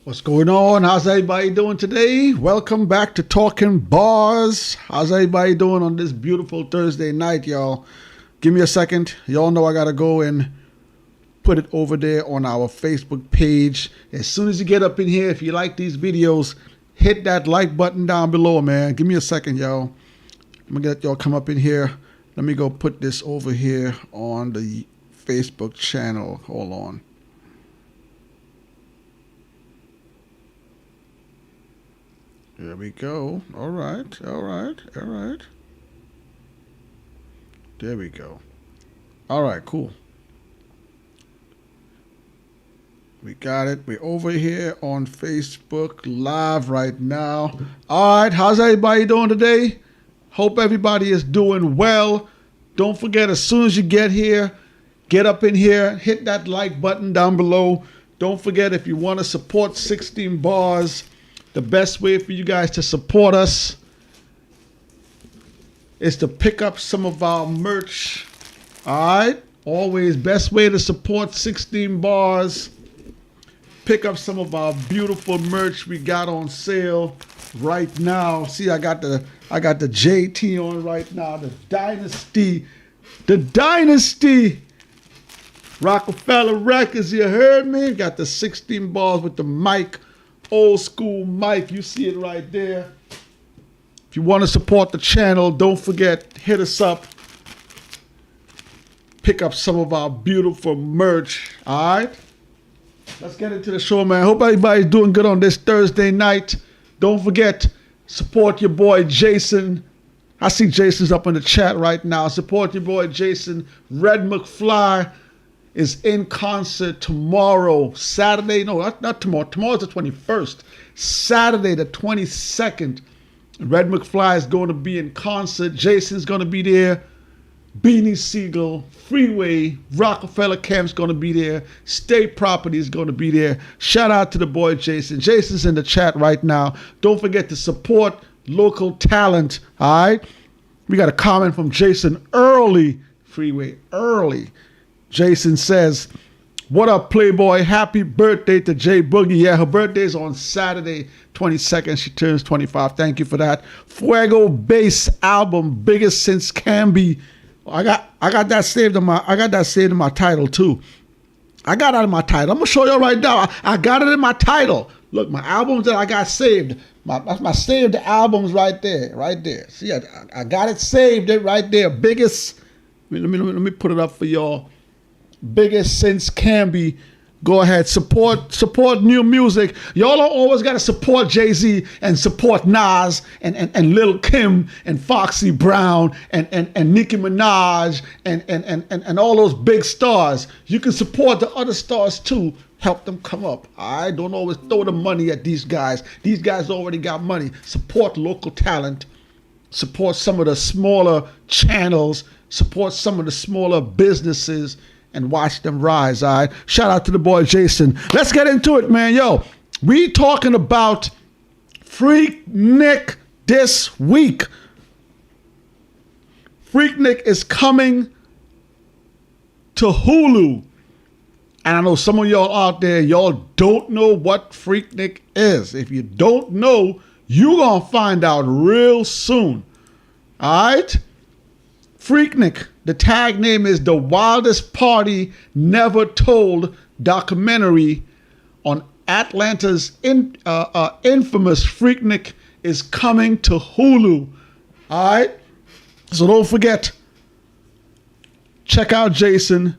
What's going on? How's everybody doing today? Welcome back to Talking Barz. How's everybody doing on this beautiful Thursday night, y'all? Give me a second. Y'all know I gotta go and put it over there on our Facebook page. As soon as you get up in here, if you like these videos, hit that like button down below, man. Give me a second, y'all. I'm gonna let y'all come up in here. Let me go put this over here on the Facebook channel. Hold on. There we go. All right. There we go. All right, cool. We got it. We're over here on Facebook Live right now. All right, how's everybody doing today? Hope everybody is doing well. Don't forget, as soon as you get here, get up in here, hit that like button down below. Don't forget, if you want to support 16 Barz, the best way for you guys to support us is to pick up some of our merch. All right? Always best way to support 16 Barz. Pick up some of our beautiful merch we got on sale right now. See, I got the JT on right now. The Dynasty. Rockefeller Records, you heard me? Got the 16 Barz with the mic. Old school mic, you see it right there. If you want to support the channel, don't forget, hit us up. Pick up some of our beautiful merch. All right, let's get into the show, man. Hope everybody's doing good on this Thursday night. Don't forget, support your boy Jason. I see Jason's up in the chat right now. Support your boy Jason. Red McFly is in concert tomorrow, Saturday. No, not tomorrow. Tomorrow's the 21st. Saturday, the 22nd. Red McFly is going to be in concert. Jason's going to be there. Beanie Siegel, Freeway, Rockefeller Camp's going to be there. State Property is going to be there. Shout out to the boy Jason. Jason's in the chat right now. Don't forget to support local talent, all right? We got a comment from Jason early. Freeway, early. Jason says, what up, Playboy? Happy birthday to J Boogie. Yeah, her birthday's on Saturday, 22nd. She turns 25. Thank you for that. Fuego Bass album, biggest since Can Be. I got that saved in my title too. I got it in my title. I'm gonna show you right now. I got it in my title. Look, my albums that I got saved. My saved albums right there. See, I got it saved right there. Biggest. Let me put it up for y'all. Biggest since Can Be. Go ahead, support new music. Y'all don't always gotta support Jay-Z and support Nas and Lil Kim and Foxy Brown and Nicki Minaj and all those big stars. You can support the other stars too. Help them come up. All right, don't always throw the money at these guys. These guys already got money. Support local talent. Support some of the smaller channels. Support some of the smaller businesses. And watch them rise, all right? Shout out to the boy Jason. Let's get into it, man. Yo, we talking about Freaknik this week. Freaknik is coming to Hulu. And I know some of y'all out there, y'all don't know what Freaknik is. If you don't know, you're going to find out real soon, all right? Freaknik, the tag name is The Wildest Party Never Told documentary on Atlanta's infamous Freaknik is coming to Hulu. All right? So don't forget, check out Jason.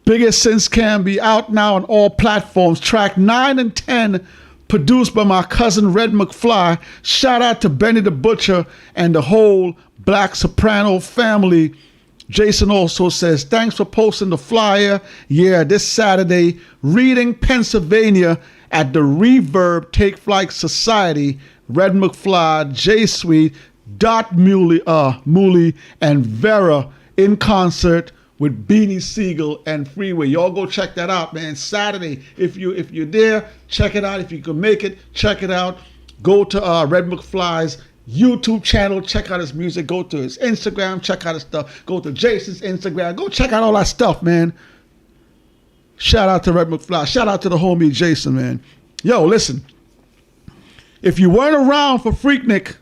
Biggest Since Can Be, out now on all platforms. Track 9 and 10, produced by my cousin Red McFly. Shout out to Benny the Butcher and the whole Black Soprano family. Jason also says, thanks for posting the flyer. Yeah, this Saturday, Reading, Pennsylvania at the Reverb Take Flight Society. Red McFly, J Sweet, Dot Mooley, and Vera in concert with Beanie Siegel and Freeway. Y'all go check that out, man. Saturday, if you're there, check it out. If you can make it, check it out. Go to Red McFly's YouTube channel, check out his music. Go to his Instagram, check out his stuff. Go to Jason's Instagram, go check out all that stuff, man. Shout out to Red McFly. Shout out to the homie Jason, man. Yo, listen. If you weren't around for Freaknik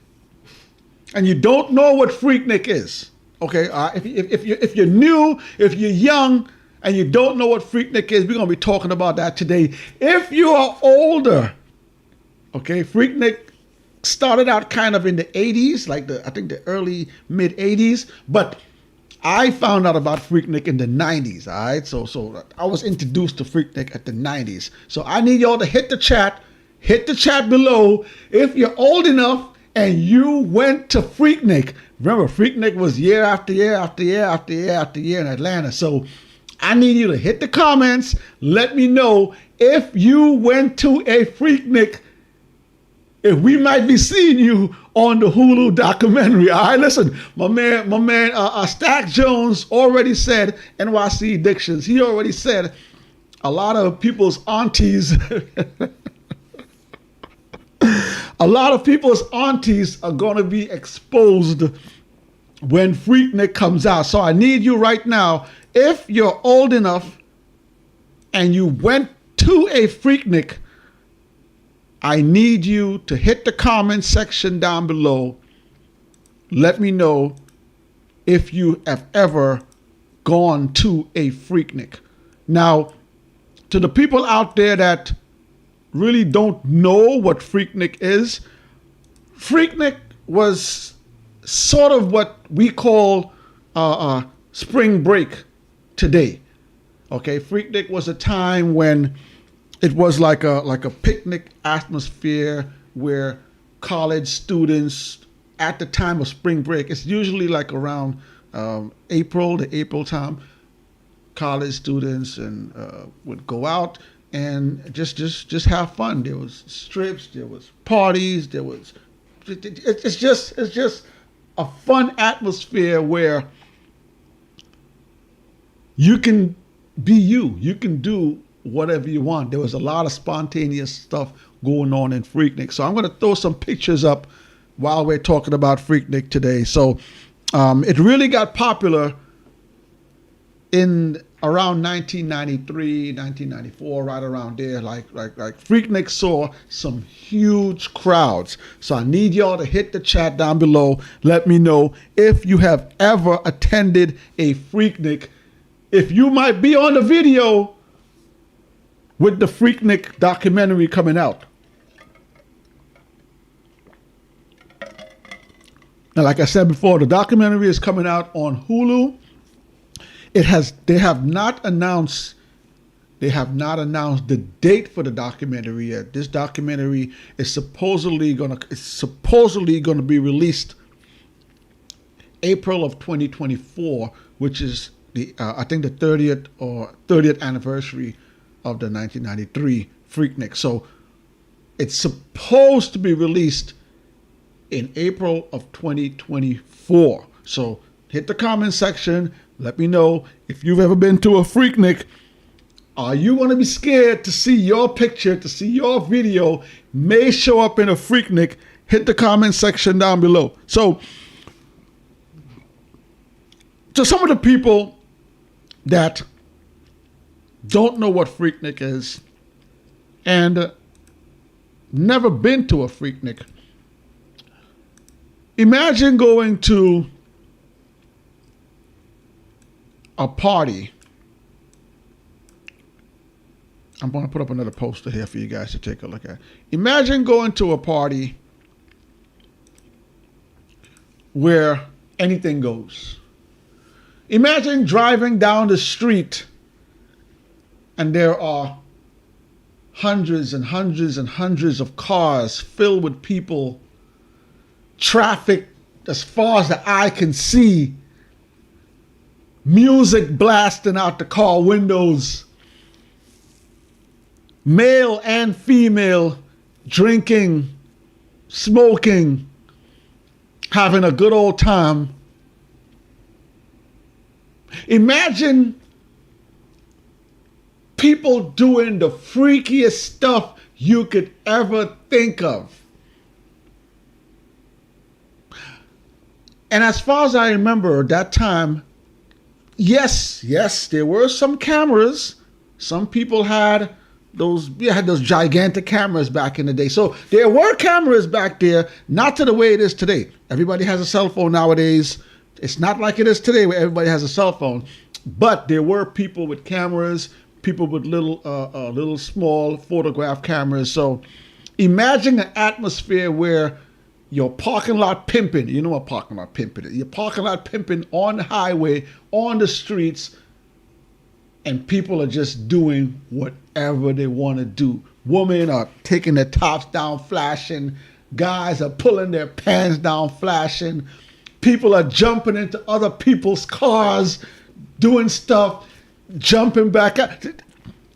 and you don't know what Freaknik is, okay, if you're new, if you're young, and you don't know what Freaknik is, we're going to be talking about that today. If you are older, okay, Freaknik started out kind of in the 80s, like I think the early, mid 80s, but I found out about Freaknik in the 90s, all right? So I was introduced to Freaknik at the 90s. So I need y'all to hit the chat below if you're old enough and you went to Freaknik. Remember, Freaknik was year after year after year after year after year in Atlanta. So I need you to hit the comments. Let me know if you went to a Freaknik, if we might be seeing you on the Hulu documentary. All right, listen, my man, Stack Jones already said NYC Addictions. He already said a lot of people's aunties, a lot of people's aunties are going to be exposed when Freaknik comes out. So I need you right now, if you're old enough and you went to a Freaknik, I need you to hit the comment section down below. Let me know if you have ever gone to a Freaknik. Now, to the people out there that really don't know what Freaknik is, Freaknik was sort of what we call spring break today. Okay, Freaknik was a time when it was like a picnic atmosphere where college students at the time of spring break, it's usually like around April, the April time, college students and would go out and just have fun. There was strips, there was parties, it's just a fun atmosphere where you can be you can do whatever you want. There was a lot of spontaneous stuff going on in Freaknik. So I'm going to throw some pictures up while we're talking about Freaknik today. So it really got popular in around 1993, 1994, right around there. Like Freaknik saw some huge crowds. So I need y'all to hit the chat down below. Let me know if you have ever attended a Freaknik. If you might be on the video with the Freaknik documentary coming out. Now, like I said before, the documentary is coming out on Hulu. They have not announced the date for the documentary yet. This documentary is supposedly gonna be released April of 2024, which is I think the 30th anniversary of the 1993 Freaknik. So it's supposed to be released in April of 2024. So hit the comment section. Let me know if you've ever been to a Freaknik. Are you going to be scared to see your picture, to see your video may show up in a Freaknik? Hit the comment section down below. So to some of the people that don't know what Freaknik is and never been to a Freaknik, imagine going to a party. I'm going to put up another poster here for you guys to take a look at. Imagine going to a party where anything goes. Imagine driving down the street and there are hundreds and hundreds and hundreds of cars filled with people, traffic as far as the eye can see, music blasting out the car windows, male and female drinking, smoking, having a good old time. Imagine people doing the freakiest stuff you could ever think of. And as far as I remember that time, yes, there were some cameras Some people had those gigantic cameras back in the day. So there were cameras back there, not to the way it is today. Everybody has a cell phone nowadays. It's not like it is today where everybody has a cell phone. But there were people with cameras, people with little small photograph cameras. So imagine an atmosphere where you're parking lot pimping. You know what parking lot pimping is. You're parking lot pimping on the highway, on the streets, and people are just doing whatever they want to do. Women are taking their tops down, flashing. Guys are pulling their pants down, flashing. People are jumping into other people's cars, doing stuff, jumping back up.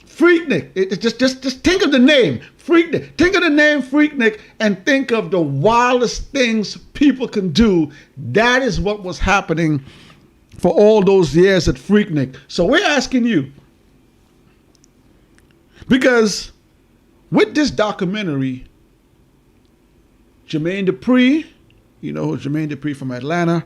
Freaknik. Just think of the name, Freaknik. Think of the name Freaknik and think of the wildest things people can do. That is what was happening for all those years at Freaknik. So we're asking you, because with this documentary, Jermaine Dupri, you know Jermaine Dupri from Atlanta,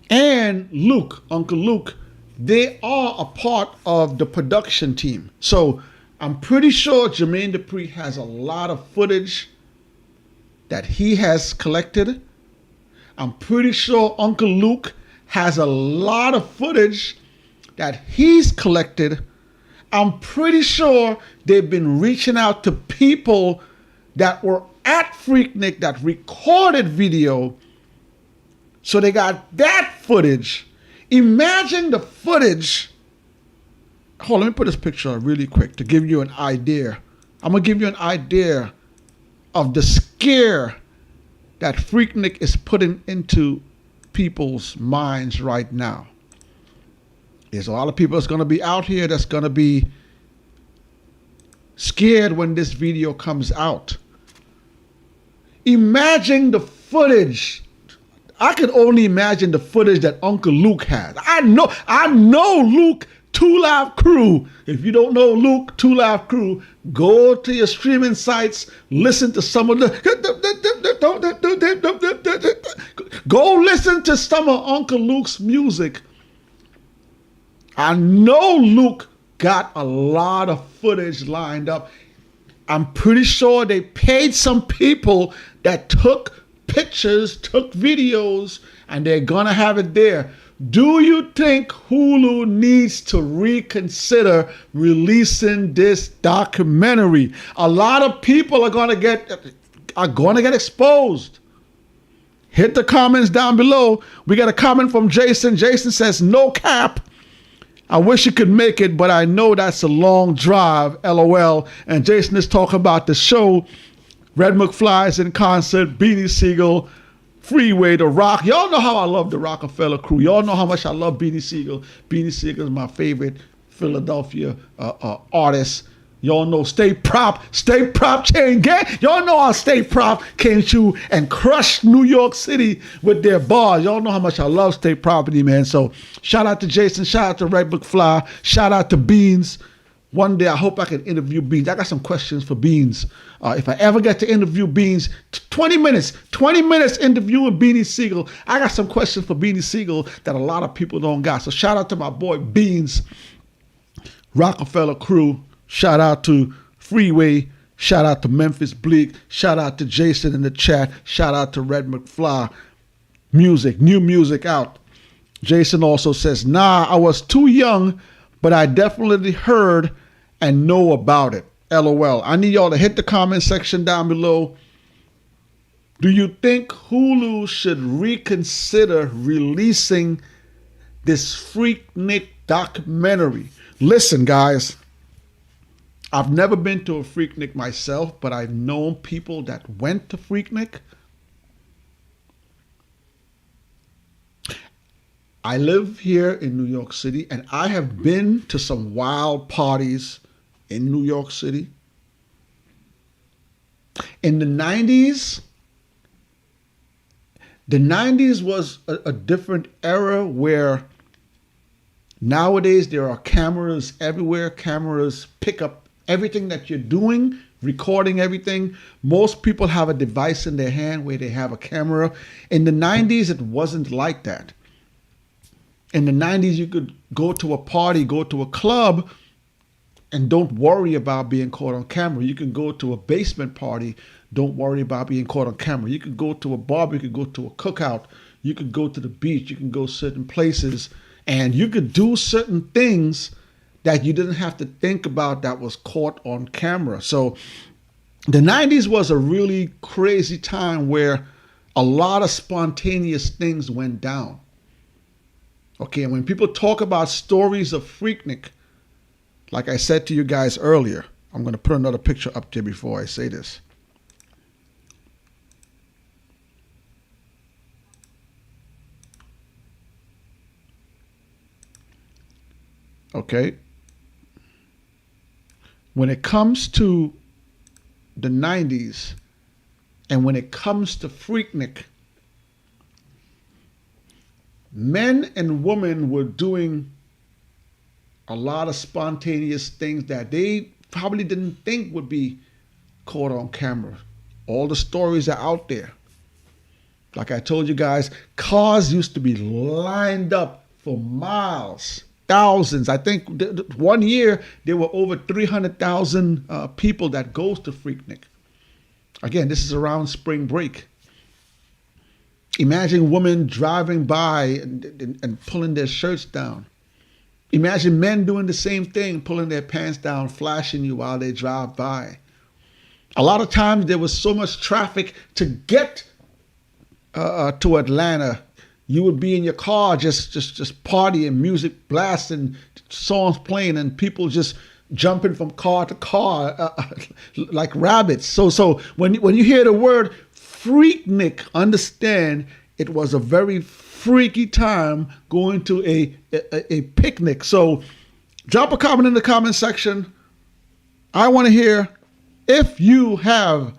and Luke, Uncle Luke, they are a part of the production team. So I'm pretty sure Jermaine Dupri has a lot of footage that he has collected. I'm pretty sure Uncle Luke has a lot of footage that he's collected. I'm pretty sure they've been reaching out to people that were at Freaknik that recorded video. So they got that footage. Imagine the footage. Hold on, let me put this picture up really quick to give you an idea. I'm going to give you an idea of the scare that Freaknik is putting into people's minds right now. There's a lot of people that's going to be out here that's going to be scared when this video comes out. Imagine the footage. I could only imagine the footage that Uncle Luke had. I know Luke, Two Live Crew. If you don't know Luke, Two Live Crew, go to your streaming sites, listen to some of the... Go listen to some of Uncle Luke's music. I know Luke got a lot of footage lined up. I'm pretty sure they paid some people that took pictures, took videos, and they're gonna have it there. Do you think Hulu needs to reconsider releasing this documentary? A lot of people are gonna get exposed. Hit the comments down below. We got a comment from Jason. Jason says, no cap. I wish you could make it, but I know that's a long drive, LOL. And Jason is talking about the show. Red McFly's in concert, Beanie Siegel, Freeway, The Rock. Y'all know how I love the Rockefeller crew. Y'all know how much I love Beanie Siegel. Beanie Siegel is my favorite Philadelphia artist. Y'all know State Prop Chain Gang. Y'all know how State Prop came through and crushed New York City with their bars. Y'all know how much I love State Property, man. So shout out to Jason, shout out to Red McFly, shout out to Beans. One day I hope I can interview Beans. I got some questions for Beans. If I ever get to interview Beans, 20 minutes interviewing Beanie Siegel. I got some questions for Beanie Siegel that a lot of people don't got. So shout out to my boy Beans, Rockefeller crew. Shout out to Freeway. Shout out to Memphis Bleak. Shout out to Jason in the chat. Shout out to Red McFly. New music out. Jason also says, nah, I was too young, but I definitely heard and know about it. LOL. I need y'all to hit the comment section down below. Do you think Hulu should reconsider releasing this Freaknik documentary? Listen, guys. I've never been to a Freaknik myself, but I've known people that went to Freaknik. I live here in New York City, and I have been to some wild parties in New York City. In the 90s was a different era where nowadays there are cameras everywhere. Cameras pick up everything that you're doing, recording everything. Most people have a device in their hand where they have a camera. In the 90s, it wasn't like that. In the 90s, you could go to a party, go to a club, and don't worry about being caught on camera. You can go to a basement party, don't worry about being caught on camera. You can go to a barbecue, you can go to a cookout, you can go to the beach, you can go certain places, and you could do certain things that you didn't have to think about that was caught on camera. So the 90s was a really crazy time where a lot of spontaneous things went down. Okay, and when people talk about stories of Freaknik, like I said to you guys earlier, I'm going to put another picture up there before I say this. Okay. When it comes to the 90s and when it comes to Freaknik, men and women were doing a lot of spontaneous things that they probably didn't think would be caught on camera. All the stories are out there. Like I told you guys, cars used to be lined up for miles, thousands. I think one year there were over 300,000 people that goes to Freaknik. Again, this is around spring break. Imagine women driving by and pulling their shirts down. Imagine men doing the same thing, pulling their pants down, flashing you while they drive by. A lot of times there was so much traffic to get to Atlanta. You would be in your car just partying, music blasting, songs playing, and people just jumping from car to car like rabbits. So when you hear the word Freaknik, understand it was a very freaky time going to a picnic. So drop a comment in the comment section. I want to hear if you have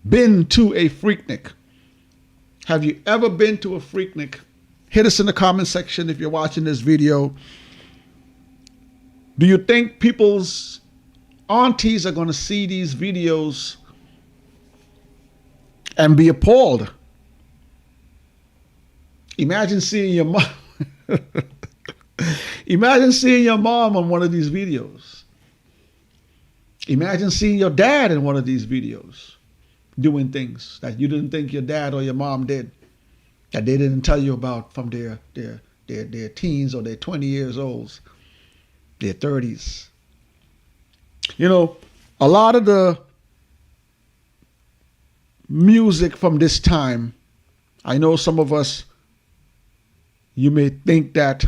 been to a Freaknik. Have you ever been to a Freaknik? Hit us in the comment section if you're watching this video. Do you think people's aunties are going to see these videos and be appalled? Imagine seeing your mom. Imagine seeing your mom on one of these videos. Imagine seeing your dad in one of these videos doing things that you didn't think your dad or your mom did, that they didn't tell you about from their teens or their 20 years olds, their 30s. You know, a lot of the music from this time, I know some of us, you may think that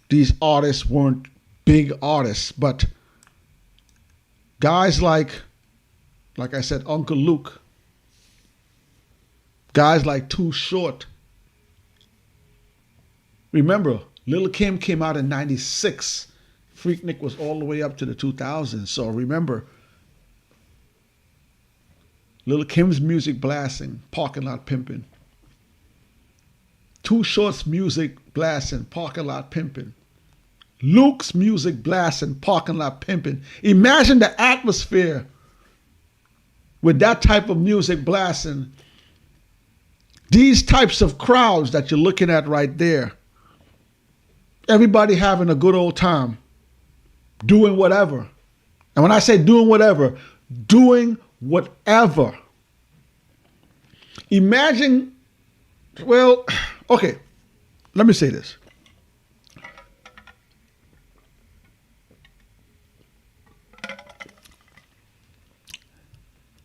these artists weren't big artists, but guys like I said, Uncle Luke, guys like Too Short. Remember, Lil Kim came out in 96. Freaknik was all the way up to the 2000s. So remember, Lil Kim's music blasting, Parking Lot Pimping. Too Short's music blasting, Parking Lot Pimping. Luke's music blasting, Parking Lot Pimping. Imagine the atmosphere with that type of music blasting. These types of crowds that you're looking at right there. Everybody having a good old time. Doing whatever. And when I say doing whatever, doing whatever. Imagine, well, okay, let me say this.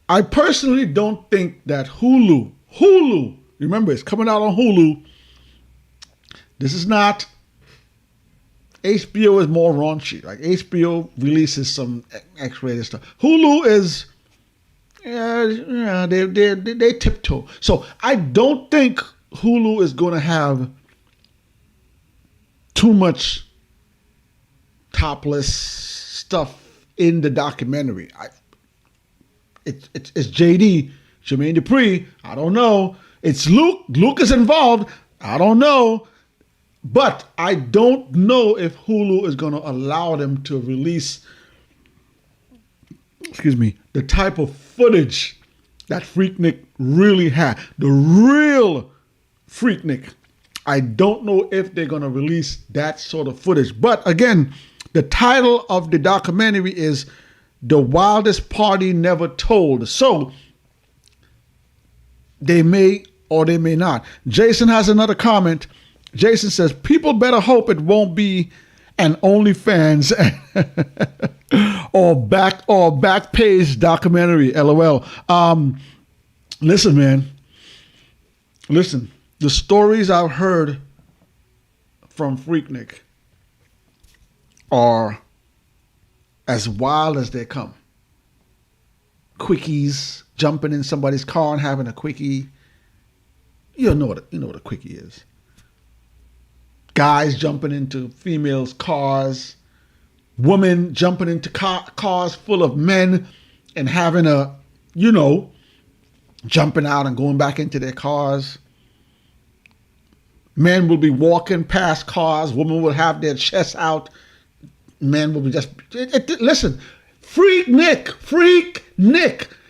I personally don't think that Hulu, remember it's coming out on Hulu. This is not, HBO is more raunchy. Like HBO releases some X-rated stuff. Hulu is, they tiptoe. So I don't think Hulu is going to have too much topless stuff in the documentary. It's JD, Jermaine Dupri, I don't know. It's Luke. Luke is involved. I don't know. But I don't know if Hulu is going to allow them to release, the type of footage that Freaknik really had. The real Freaknik. I don't know if they're going to release that sort of footage. But again, the title of the documentary is The Wildest Party Never Told. So they may or they may not. Jason has another comment. Jason says, people better hope it won't be an OnlyFans or back page documentary. LOL. Listen, man. Listen. The stories I've heard from Freaknik are as wild as they come. Quickies, jumping in somebody's car and having a quickie. You know what a quickie is. Guys jumping into females' cars. Women jumping into cars full of men and having jumping out and going back into their cars. Men will be walking past cars. Women will have their chests out. Men will be just... Listen, Freaknik.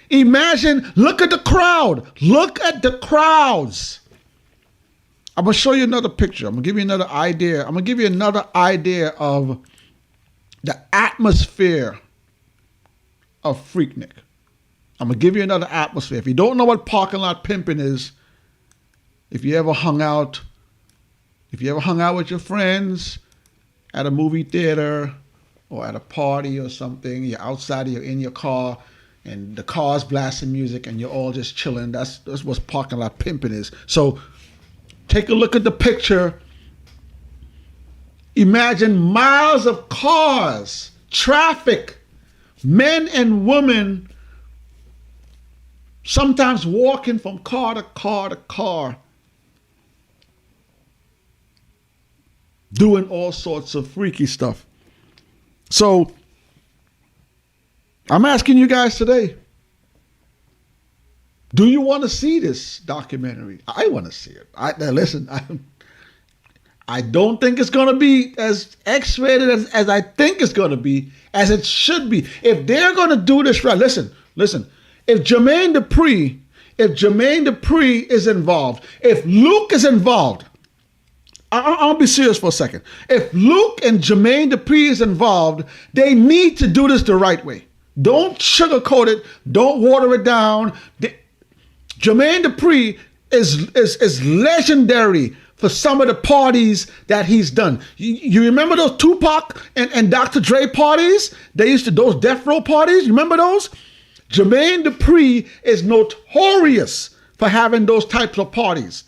Imagine, look at the crowd. Look at the crowds. I'm going to show you another picture. I'm going to give you another idea. I'm going to give you another idea of the atmosphere of Freaknik. I'm going to give you another atmosphere. If you don't know what parking lot pimping is, if you ever hung out with your friends at a movie theater or at a party or something, you're outside, you're in your car, and the car's blasting music and you're all just chilling, that's what parking lot pimping is. So take a look at the picture. Imagine miles of cars, traffic, men and women, sometimes walking from car to car to car, doing all sorts of freaky stuff. So I'm asking you guys today, do you want to see this documentary? I want to see it. Listen, I don't think it's going to be as X-rated as I think it's going to be, as it should be. If they're going to do this right, listen. If Jermaine Dupri is involved, if Luke is involved, I'll be serious for a second. If Luke and Jermaine Dupri is involved, they need to do this the right way. Don't sugarcoat it. Don't water it down. Jermaine Dupri is legendary for some of the parties that he's done. You remember those Tupac and Dr. Dre parties? They used to, those death row parties. You remember those? Jermaine Dupri is notorious for having those types of parties.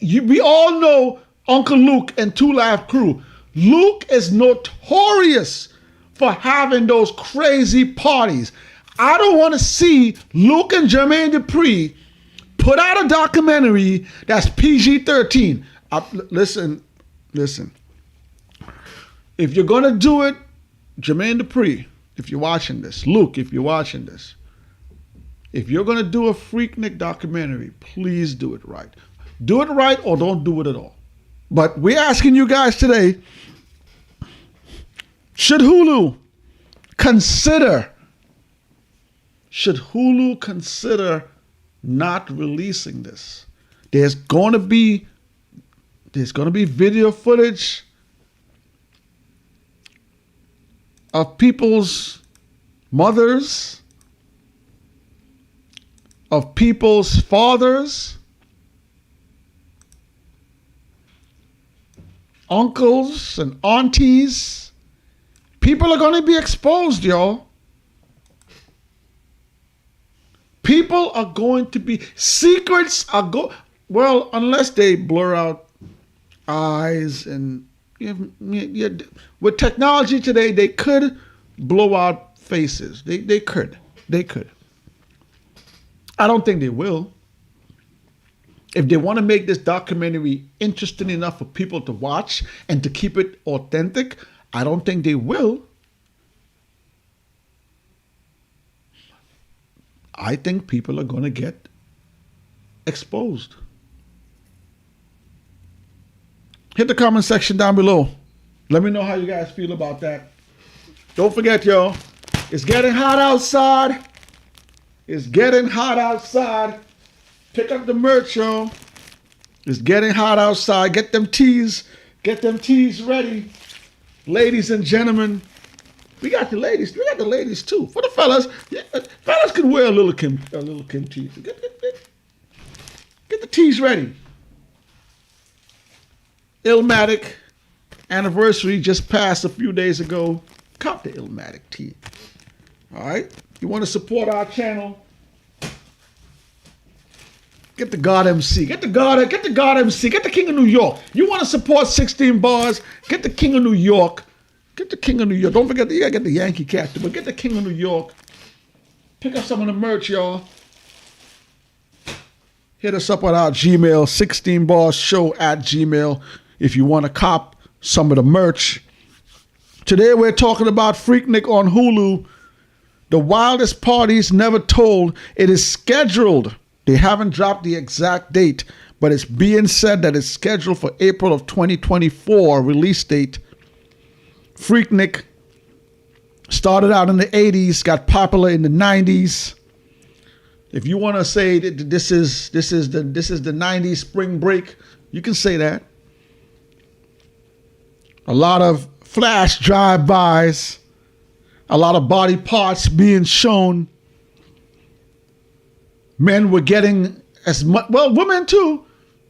We all know Uncle Luke and 2 Live Crew. Luke is notorious for having those crazy parties. I don't want to see Luke and Jermaine Dupri put out a documentary that's PG-13. Listen. If you're going to do it, Jermaine Dupri, if you're watching this, Luke, if you're watching this, if you're going to do a Freaknik documentary, please do it right. Do it right or don't do it at all. But we're asking you guys today, should Hulu consider not releasing this? There's going to be video footage of people's mothers, of people's fathers, uncles and aunties. People are going to be exposed, y'all. People are going to be, secrets are well, unless they blur out eyes and with technology today, they could blow out faces. They could. I don't think they will. If they want to make this documentary interesting enough for people to watch and to keep it authentic, I don't think they will. I think people are going to get exposed. Hit the comment section down below. Let me know how you guys feel about that. Don't forget, y'all, it's getting hot outside. It's getting hot outside. Pick up the merch, y'all. It's getting hot outside. Get them teas ready. Ladies and gentlemen, we got the ladies. We got the ladies too. For the fellas, yeah, fellas can wear a Lil Kim tees. Get the teas ready. Illmatic anniversary just passed a few days ago. Cop the Illmatic tee. All right. You want to support our channel? Get the God MC. Get the God MC. Get the King of New York. You want to support 16 Barz? Get the King of New York. Get the King of New York. Don't forget, you gotta get the Yankee captain, but get the King of New York. Pick up some of the merch, y'all. Hit us up on our Gmail, 16barzshow@gmail, if you want to cop some of the merch. Today we're talking about Freaknik on Hulu. The wildest parties never told. It is scheduled. They haven't dropped the exact date, but it's being said that it's scheduled for April of 2024 release date. Freaknik started out in the 80s, got popular in the 90s. If you want to say that this is the 90s spring break, you can say that. A lot of flash drive-bys, a lot of body parts being shown. Men were getting as much, well, women too,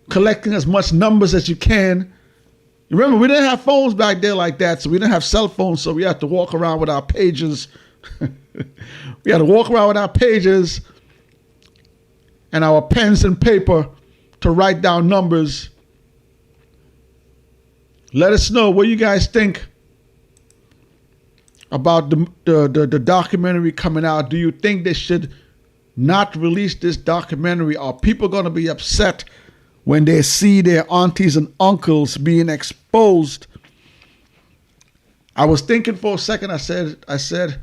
collecting as much numbers as you can. Remember, we didn't have phones back there like that, so we didn't have cell phones, so we had to walk around with our pages. We had to walk around with our pages and our pens and paper to write down numbers. Let us know what you guys think about the documentary coming out. Do you think they should not release this documentary? Are people going to be upset when they see their aunties and uncles being exposed? I was thinking for a second, I said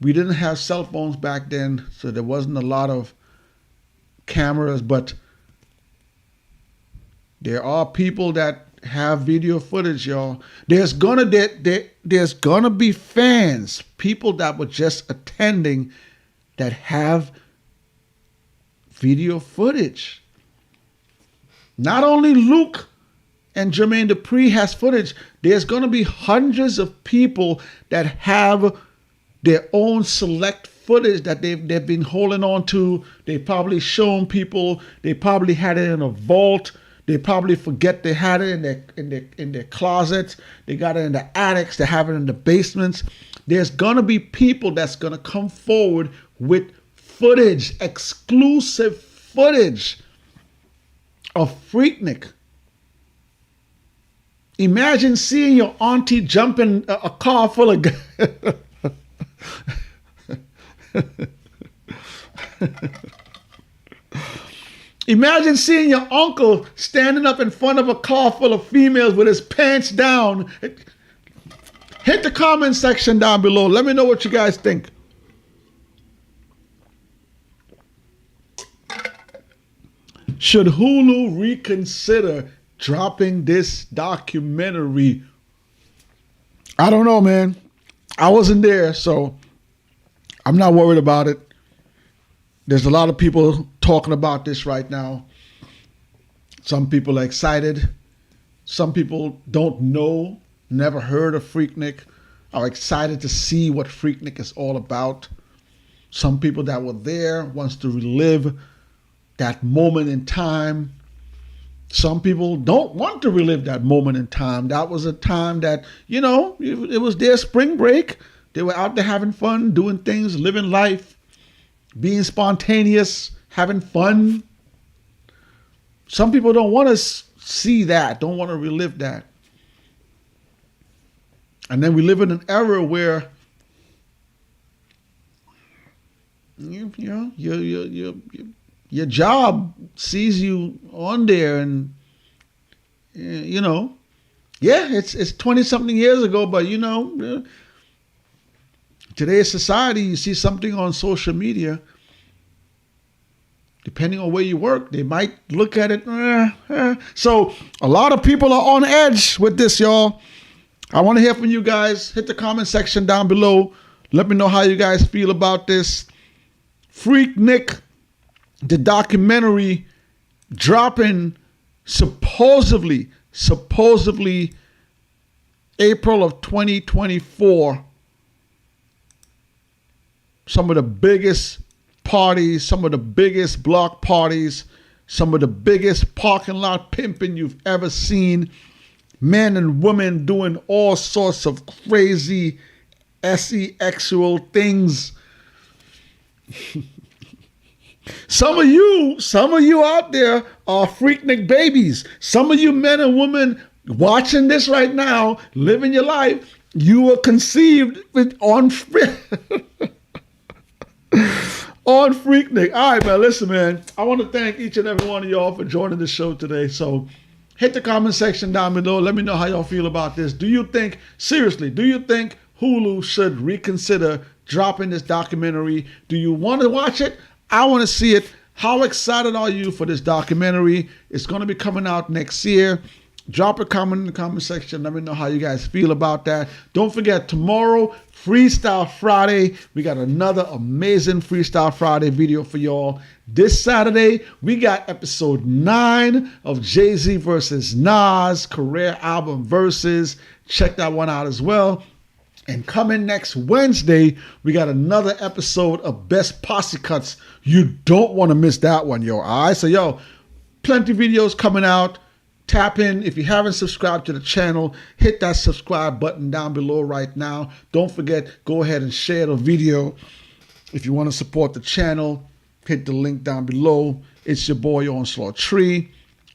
we didn't have cell phones back then, so there wasn't a lot of cameras, but there are people that have video footage, y'all. There's gonna be fans, people that were just attending that have video footage. Not only Luke and Jermaine Dupri has footage, there's going to be hundreds of people that have their own select footage that they've been holding on to. They probably shown people. They probably had it in a vault. They probably forget they had it in their closets. They got it in the attics. They have it in the basements. There's going to be people that's going to come forward with footage, exclusive footage of Freaknik. Imagine seeing your auntie jump in a car full of Imagine seeing your uncle standing up in front of a car full of females with his pants down. Hit the comment section down below. Let me know what you guys think. Should Hulu reconsider dropping this documentary? I don't know, man. I wasn't there, so I'm not worried about it. There's a lot of people talking about this right now. Some people are excited. Some people don't know, never heard of Freaknik, are excited to see what Freaknik is all about. Some people that were there wants to relive that moment in time. Some people don't want to relive that moment in time. That was a time that, it was their spring break. They were out there having fun, doing things, living life, being spontaneous, having fun. Some people don't want to see that, don't want to relive that. And then we live in an era where your job sees you on there, and it's 20-something years ago, but today's society, you see something on social media, depending on where you work, they might look at it. So a lot of people are on edge with this, y'all. I want to hear from you guys. Hit the comment section down below. Let me know how you guys feel about this. Freaknik, the documentary, dropping supposedly, April of 2024, some of the biggest parties, some of the biggest block parties, some of the biggest parking lot pimping you've ever seen. Men and women doing all sorts of crazy, sexual things. Some of you out there are Freaknik babies. Some of you men and women watching this right now, living your life, you were conceived on on Freaknik. All right, man, listen, man. I want to thank each and every one of y'all for joining the show today. So hit the comment section down below. Let me know how y'all feel about this. Do you think Hulu should reconsider dropping this documentary? Do you want to watch it? I want to see it. How excited are you for this documentary? It's going to be coming out next year. Drop a comment in the comment section. Let me know how you guys feel about that. Don't forget, tomorrow, Freestyle Friday. We got another amazing Freestyle Friday video for y'all. This Saturday, we got episode 9 of Jay-Z versus Nas career album Versus. Check that one out as well. And coming next Wednesday, we got another episode of Best Posse Cuts. You don't want to miss that one, yo. All right, so yo, plenty of videos coming out. Tap in. If you haven't subscribed to the channel, hit that subscribe button down below right now. Don't forget, go ahead and share the video. If you want to support the channel, hit the link down below. It's your boy Onslaught Tree.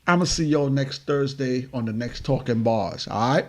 I'm going to see y'all next Thursday on the next Talking Bars. All right?